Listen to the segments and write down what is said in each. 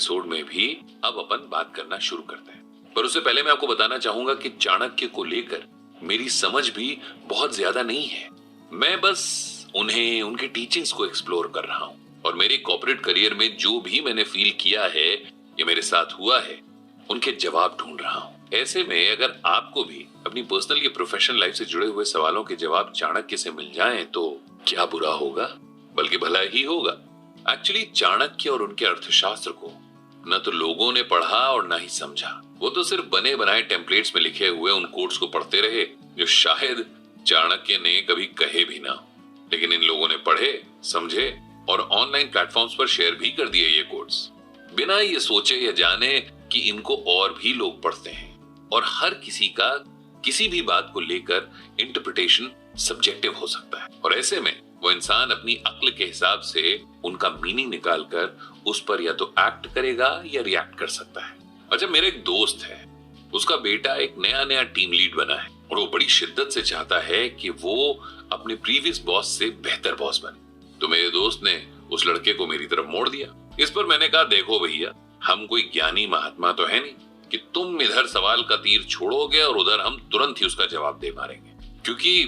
Episode में भी अब अपन बात करना शुरू करते हैं। पर उससे पहले मैं आपको बताना चाहूंगा कि चाणक्य को लेकर मेरी समझ भी बहुत ज्यादा नहीं है। मैं बस उन्हें, उनकी टीचिंग्स को एक्सप्लोर कर रहा हूं और मेरे कॉर्पोरेट करियर में जो भी मैंने फील किया है, ये मेरे साथ हुआ है, उनके जवाब ढूंढ रहा हूं। ऐसे में अगर आपको भी अपनी पर्सनल या प्रोफेशनल लाइफ से जुड़े हुए सवालों के जवाब चाणक्य से मिल जाएं तो क्या बुरा होगा, बल्कि भला ही होगा। एक्चुअली चाणक्य और उनके अर्थशास्त्र को न तो लोगों ने पढ़ा और ना ही समझा। वो तो सिर्फ बने बनाए टेम्पलेट्स में लिखे हुए उन कोट्स को पढ़ते रहे जो शायद चाणक्य ने कभी कहे भी ना। लेकिन इन लोगों ने पढ़े, समझे और ऑनलाइन प्लेटफॉर्म्स पर शेयर भी कर दिए ये कोट्स, बिना ये सोचे या जाने कि इनको और भी लोग पढ़ते हैं। और हर किसी का किसी भी बात को लेकर इंटरप्रिटेशन सब्जेक्टिव हो सकता है और ऐसे में वो इंसान अपनी अक्ल के हिसाब से उनका मीनिंग निकालकर उस पर या तो एक्ट करेगा या रिएक्ट कर सकता है। अच्छा, मेरा एक दोस्त है, उसका बेटा एक नया टीम लीड बना है और वो बड़ी शिद्दत से चाहता है कि वो अपने प्रीवियस बॉस से बेहतर बॉस बने। तो मेरे दोस्त ने उस लड़के को मेरी तरफ मोड़ दिया। इस पर मैंने कहा, देखो भैया, हम कोई ज्ञानी महात्मा तो है नहीं कि तुम इधर सवाल का तीर छोड़ोगे और उधर हम तुरंत ही उसका जवाब दे मारेंगे, क्योंकि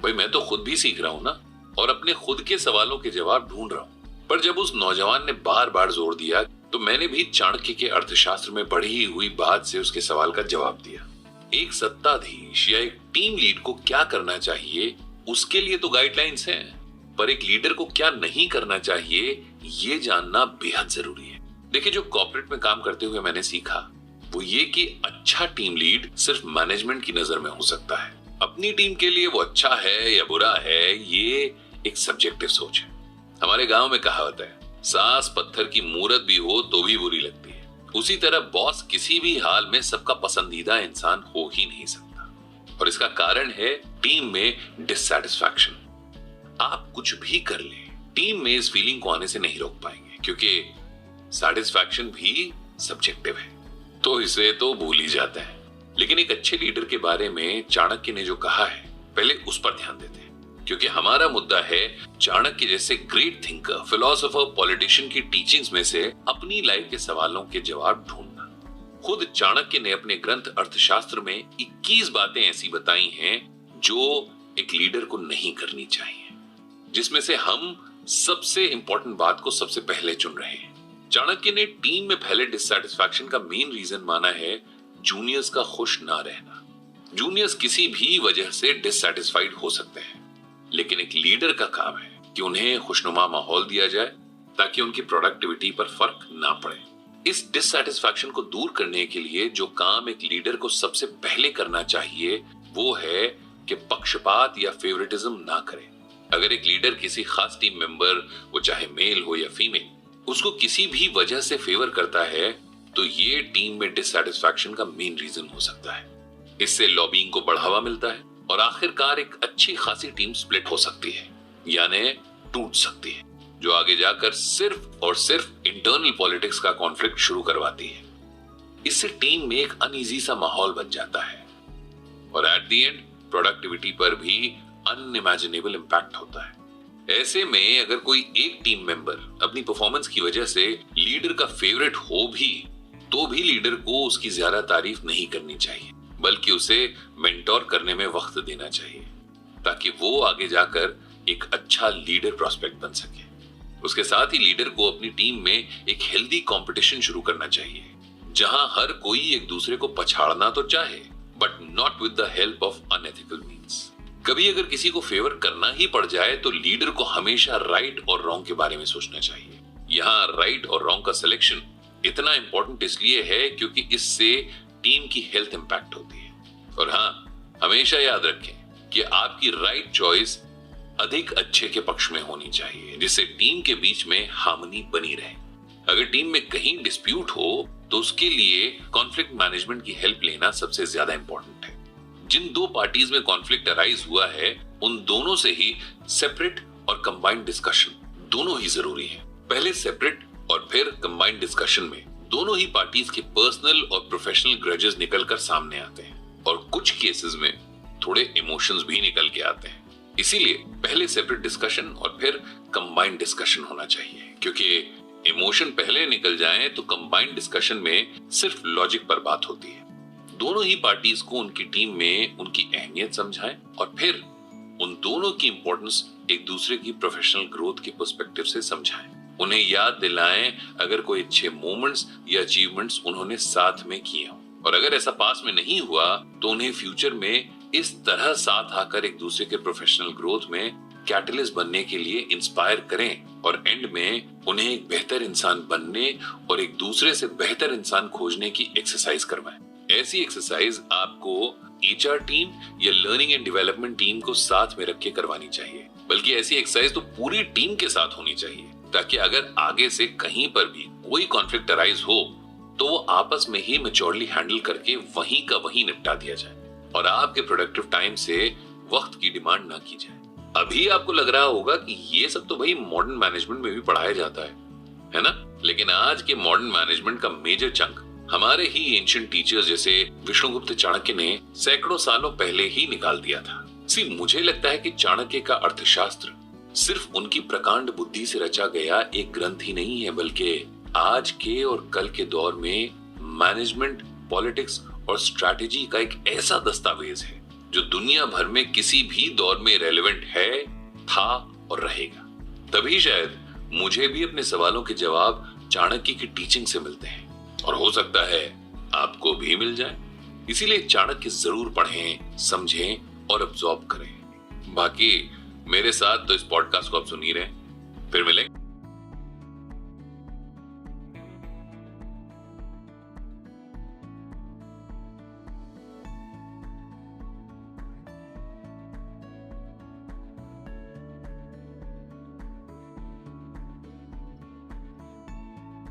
भाई मैं तो खुद भी सीख रहा हूं ना और अपने खुद के सवालों के जवाब ढूंढ रहा हूं। पर जब उस नौजवान ने बार बार जोर दिया तो मैंने भी चाणक्य के अर्थशास्त्र में पढ़ी हुई बात से उसके सवाल का जवाब दिया। एक सत्ताधीश या एक टीम लीड को क्या करना चाहिए उसके लिए तो गाइडलाइंस हैं, पर एक लीडर को क्या नहीं करना चाहिए ये जानना बेहद जरूरी है। देखिए, जो कॉर्पोरेट में काम करते हुए मैंने सीखा वो ये कि अच्छा टीम लीड सिर्फ मैनेजमेंट की नजर में हो सकता है। अपनी टीम के लिए वो अच्छा है या बुरा है, ये एक सब्जेक्टिव सोच है। हमारे गांव में कहावत है, सास पत्थर की मूरत भी हो तो भी बुरी लगती है। उसी तरह बॉस किसी भी हाल में सबका पसंदीदा इंसान हो ही नहीं सकता और इसका कारण है टीम में डिससैटिस्फैक्शन। आप कुछ भी कर ले, टीम में इस फीलिंग को आने से नहीं रोक पाएंगे, क्योंकि सैटिस्फैक्शन भी सब्जेक्टिव है, तो इसे तो भूल ही जाते हैं। लेकिन एक अच्छे लीडर के बारे में चाणक्य ने जो कहा है, पहले उस पर ध्यान देते हैं, क्योंकि हमारा मुद्दा है चाणक्य जैसे ग्रेट थिंकर, फिलोसोफर, पॉलिटिशियन की टीचिंग्स में से अपनी लाइफ के सवालों के जवाब ढूंढना। खुद चाणक्य ने अपने ग्रंथ अर्थशास्त्र में 21 बातें ऐसी बताई हैं जो एक लीडर को नहीं करनी चाहिए, जिसमें से हम सबसे इंपॉर्टेंट बात को सबसे पहले चुन रहे हैं। चाणक्य ने टीम में फैले डिससैटिस्फैक्शन का मेन रीजन माना है जूनियर्स का खुश ना रहना। जूनियर्स किसी भी वजह से डिससैटिस्फाइड हो सकते हैं, लेकिन एक लीडर का काम है कि उन्हें खुशनुमा माहौल दिया जाए ताकि उनकी प्रोडक्टिविटी पर फर्क ना पड़े। इस डिससैटिस्फैक्शन को दूर करने के लिए जो काम एक लीडर को सबसे पहले करना चाहिए वो है कि पक्षपात या फेवरेटिज्म ना करे। अगर एक लीडर किसी खास टीम मेंबर, वो चाहे मेल हो या फीमेल, उसको किसी भी वजह से फेवर करता है तो ये टीम में डिससैटिस्फैक्शन का मेन रीजन हो सकता है। इससे लॉबिंग को बढ़ावा मिलता है और आखिरकार एक अच्छी खासी टीम स्प्लिट हो सकती है, यानी टूट सकती है, जो आगे जाकर सिर्फ और सिर्फ इंटरनल पॉलिटिक्स का कॉन्फ्लिक्ट शुरू करवाती है। इससे टीम में एक अनईजी सा माहौल बन जाता है और एट द एंड प्रोडक्टिविटी पर भी अनइमेजिनेबल इंपैक्ट होता है। ऐसे में अगर कोई एक टीम मेंबर अपनी परफॉर्मेंस की वजह से लीडर का फेवरेट हो भी, तो भी लीडर को उसकी ज्यादा तारीफ नहीं करनी चाहिए, बल्कि उसे मेंटोर करने में वक्त देना चाहिए ताकि वो आगे जाकर एक अच्छा लीडर प्रॉस्पेक्ट बन सके। उसके साथ ही लीडर को अपनी टीम में एक हेल्दी कंपटीशन शुरू करना चाहिए, जहां हर कोई एक दूसरे को पछाड़ना तो चाहे, but not with the help of unethical means. कभी अगर किसी को फेवर करना ही पड़ जाए तो लीडर को हमेशा राइट और रॉन्ग के बारे में सोचना चाहिए। यहाँ राइट और रॉन्ग का सिलेक्शन इतना इंपॉर्टेंट इसलिए है क्योंकि इससे टीम की हेल्थ इंपैक्ट होती है। और हाँ, हमेशा याद रखें कि आपकी राइट चॉइस अधिक अच्छे के पक्ष में होनी चाहिए, जिससे टीम के बीच में हार्मनी बनी रहे। अगर टीम में कहीं डिस्प्यूट हो तो उसके लिए कॉन्फ्लिक्ट मैनेजमेंट की हेल्प लेना सबसे ज्यादा इंपॉर्टेंट है। जिन दो पार्टीज में कॉन्फ्लिक्ट अराइज हुआ है उन दोनों से ही सेपरेट और कंबाइंड डिस्कशन दोनों ही जरूरी है। पहले सेपरेट और फिर कंबाइंड डिस्कशन में दोनों ही पार्टीज के पर्सनल और प्रोफेशनल ग्रजेस निकलकर सामने आते हैं और कुछ केसेस में थोड़े इमोशंस भी निकल के आते हैं। इसीलिए पहले सेपरेट डिस्कशन और फिर कंबाइंड डिस्कशन होना चाहिए, क्योंकि इमोशन पहले निकल जाए तो कंबाइंड डिस्कशन में सिर्फ लॉजिक पर बात होती है। दोनों ही पार्टीज को उनकी टीम में उनकी अहमियत समझाएं और फिर उन दोनों की इंपॉर्टेंस एक दूसरे की प्रोफेशनल ग्रोथ के पर्सपेक्टिव से समझाएं। उन्हें याद दिलाएं अगर कोई अच्छे मोमेंट्स या अचीवमेंट्स उन्होंने साथ में किए हों, और अगर ऐसा पास में नहीं हुआ तो उन्हें फ्यूचर में इस तरह साथ आकर एक दूसरे के प्रोफेशनल ग्रोथ में कैटलिस्ट बनने के लिए इंस्पायर करें और एंड में उन्हें एक बेहतर इंसान बनने और एक दूसरे से बेहतर इंसान खोजने की एक्सरसाइज करवाएं। ऐसी एक्सरसाइज आपको एचआर टीम या लर्निंग एंड डेवलपमेंट टीम को साथ में रख के करवानी चाहिए, बल्कि ऐसी एक्सरसाइज तो पूरी टीम के साथ होनी चाहिए, ताकि अगर आगे से कहीं पर भी कोई कॉन्फ्लिक्ट अराइज हो तो वो आपस में ही मैच्योरली हैंडल करके वहीं का वहीं निपटा दिया जाए और आपके प्रोडक्टिव टाइम से वक्त की डिमांड ना की जाए। अभी आपको लग रहा होगा कि ये सब तो भाई मॉडर्न मैनेजमेंट में भी पढ़ाया जाता है ना? लेकिन आज के मॉडर्न मैनेजमेंट का मेजर चंक हमारे ही एंशिएंट टीचर्स जैसे विष्णुगुप्त चाणक्य ने सैकड़ों सालों पहले ही निकाल दिया था। मुझे लगता है कि चाणक्य का अर्थशास्त्र सिर्फ उनकी प्रकांड बुद्धि से रचा गया एक ग्रंथ ही नहीं है, बल्कि आज के और कल के दौर में मैनेजमेंट, पॉलिटिक्स और स्ट्रैटेजी का एक ऐसा दस्तावेज है जो दुनिया भर में किसी भी दौर में रेलेवेंट है, था और रहेगा। तभी शायद मुझे भी अपने सवालों के जवाब चाणक्य की टीचिंग से मिलते हैं और हो सकता है आपको भी मिल जाए। इसीलिए चाणक्य जरूर पढ़ें, समझें और अब्सॉर्ब करें। बाकी मेरे साथ तो इस पॉडकास्ट को आप सुन ही रहे हैं। फिर मिलेंगे।